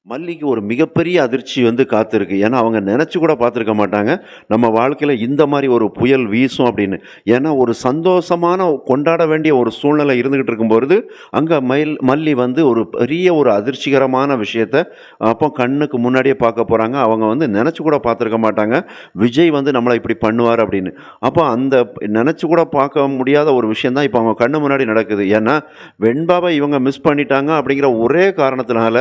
மல்லிக்கு ஒரு மிகப்பெரிய அதிர்ச்சி வந்து காத்திருக்கு. ஏன்னா, அவங்க நெனச்சு கூட பார்த்துருக்க மாட்டாங்க. நம்ம வாழ்க்கையில இந்த மாரி ஒரு புயல் வீசும் அப்படின்னு. ஏன்னா, ஒரு சந்தோஷமான கொண்டாட வேண்டிய ஒரு சூழ்நிலை இருந்துகிட்டு இருக்கும்பொழுது, அங்க மல்லி வந்து ஒரு பெரிய ஒரு அதிர்ச்சிகரமான விஷயத்த அப்போ கண்ணுக்கு முன்னாடியே பார்க்க போறாங்க. அவங்க வந்து நெனச்சு கூட பார்த்துருக்க மாட்டாங்க. விஜய் வந்து நம்மள இப்படி பண்ணுவார் அப்படின்னு. அப்போ அந்த நெனச்சு கூட பார்க்க முடியாத ஒரு விஷயம் தான் இப்ப அவங்க கண்ணு முன்னாடி நடக்குது. ஏன்னா, வெண்பாவ இவங்க மிஸ் பண்ணிட்டாங்க அப்படிங்கிற ஒரே காரணத்தினால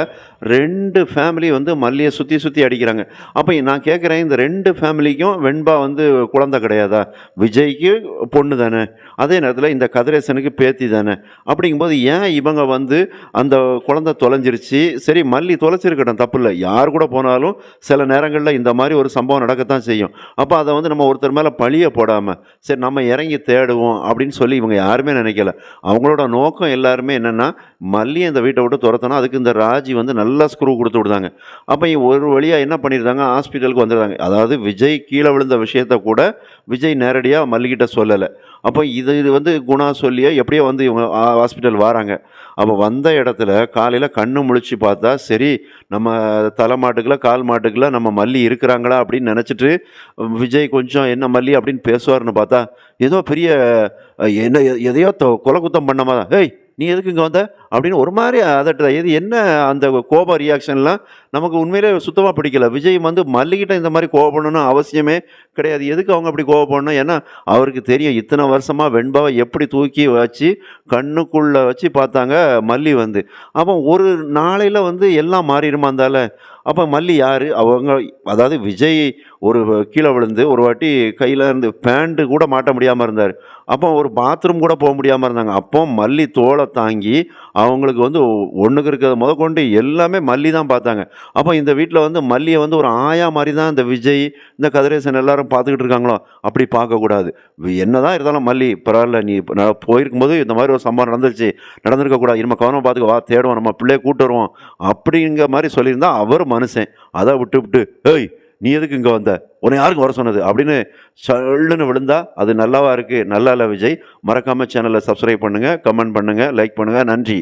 2 ஃபேமிலி வந்து மல்லிய சுத்தி, சுத்தி அடிக்கிறாங்க. அப்ப நான் கேட்கிறேன், இந்த 2 ஃபேமிலிக்கும் வெண்பா வந்து குழந்தை கிடையாதா? விஜய்க்கு பொண்ணு தானே! அதே நேரத்தில இந்த கதிரேசனுக்கு பேத்தி தானே! அப்படிங்கும்போது ஏன் இவங்க வந்து அந்த குழந்தை தொலைஞ்சிருச்சு. சரி மல்லி தொலைச்சிருக்கட்டும் தப்பில்ல. யார் கூட போனாலும் சில நேரங்கள்ல இந்த மாரி ஒரு சம்பவம் நடக்கத்தான் செய்யும். அப்ப அத வந்து நம்ம ஒருத்தர் மேல பழிய போடாம, சரி நம்ம இறங்கி தேடுவோம் அப்படின்னு சொல்லி இவங்க யாருமே நினைக்கல. அவங்களோட நோக்கம் எல்லாருமே என்னன்னா, மல்லிய இந்த வீட்ட விட்டு தொரத்தணும். அதுக்கு இந்த ராஜி வந்து நல்லா ஸ்க்ரூ குடுத்து விடுதாங்க. அப்ப ஒரு வழியா என்ன பண்ணியிருந்தாங்க, ஹாஸ்பிட்டலுக்கு வந்துருந்தாங்க. அதாவது விஜய் கீழ விழுந்த விஷயத்த கூட விஜய் நேரடியா மல்லிகிட்ட சொல்லல. அப்ப இது வந்து குணா சொல்லியோ எப்படியோ வந்து இவங்க ஹாஸ்பிட்டல் வாராங்க. அப்ப வந்த இடத்துல காலையில கண்ணு முழிச்சு பார்த்தா, சரி நம்ம தல மாட்டுக்குள்ள, கால் மாட்டுக்குள்ள நம்ம மல்லி இருக்கிறாங்களா அப்படின்னு நெனச்சுட்டு, விஜய் கொஞ்சம் என்ன மல்லி அப்படின்னு பேசுவாருன்னு பார்த்தா, ஏதோ பெரிய என்ன எதையோ கொலை குத்தம் பண்ண மாரி, "ஏய்! நீ எதுக்கு இங்க வந்த?" அப்படின்னு ஒரு மாரி அதட்டுதா. இது என்ன அந்த கோப ரியாக்ஷன்லாம் நமக்கு உண்மையிலே சுத்தமா பிடிக்கல. விஜய் வந்து மல்லிகிட்ட இந்த மாரி கோவப்படணும்னு அவசியமே கிடையாது. எதுக்கு அவங்க அப்படி கோவப்படணும்? ஏன்னா, அவருக்கு தெரியும் இத்தன வருஷமா வெண்பாவ எப்படி தூக்கி வச்சு கண்ணுக்குள்ள வச்சு பார்த்தாங்க மல்லி வந்து. அப்போ ஒரு நாளையில வந்து எல்லாம் மாறிருமா அந்தால? அப்ப மல்லி யாரு? அவங்க அதாவது விஜய் ஒரு கீழ விழுந்து ஒரு வாட்டி கையில இருந்து பேண்ட் கூட மாட்ட முடியாம இருந்தாரு. அப்போ ஒரு பாத்ரூம் கூட முடியாம இருந்தாங்க. அப்போ மல்லி தோள தாங்கி அவங்களுக்கு வந்து ஒண்ணுக்கு இருக்கிறத முதற்கொண்டு எல்லாமே மல்லி தான் பார்த்தாங்க. அப்போ இந்த வீட்ல வந்து மல்லிய வந்து ஒரு ஆயா மாரி தான் இந்த விஜய், இந்த கதிரேசன் எல்லாரும் பார்த்துக்கிட்டு இருக்காங்களோ? அப்படி பார்க்கக்கூடாது. என்னதான் இருந்தாலும் மல்லி பரவால்ல நீ நான் போயிருக்கும்போது இந்த மாரி ஒரு சம்பவம் நடந்துருச்சு. நடந்திருக்க கூடாது. இனிமே கவனமா பார்த்துக்க. வா தேடுவோம். நம்ம பிள்ளைய கூட்டு வருவோம். அப்படிங்கிற மாரி சொல்லியிருந்தா அவர் மனுஷன். அத விட்டுப்புட்டு, "ஏய்! நீ எதுக்கு இங்க வந்த? உன்ன யாருக்கு வர சொன்னது?" அப்படின்னு சல்லுன்னு விழுந்தா, அது நல்லாவா இருக்கு? நல்லா இல்ல விஜய். மறக்காம சேனல சப்ஸ்கிரைப் பண்ணுங்க, கமெண்ட் பண்ணுங்க, லைக் பண்ணுங்க. நன்றி.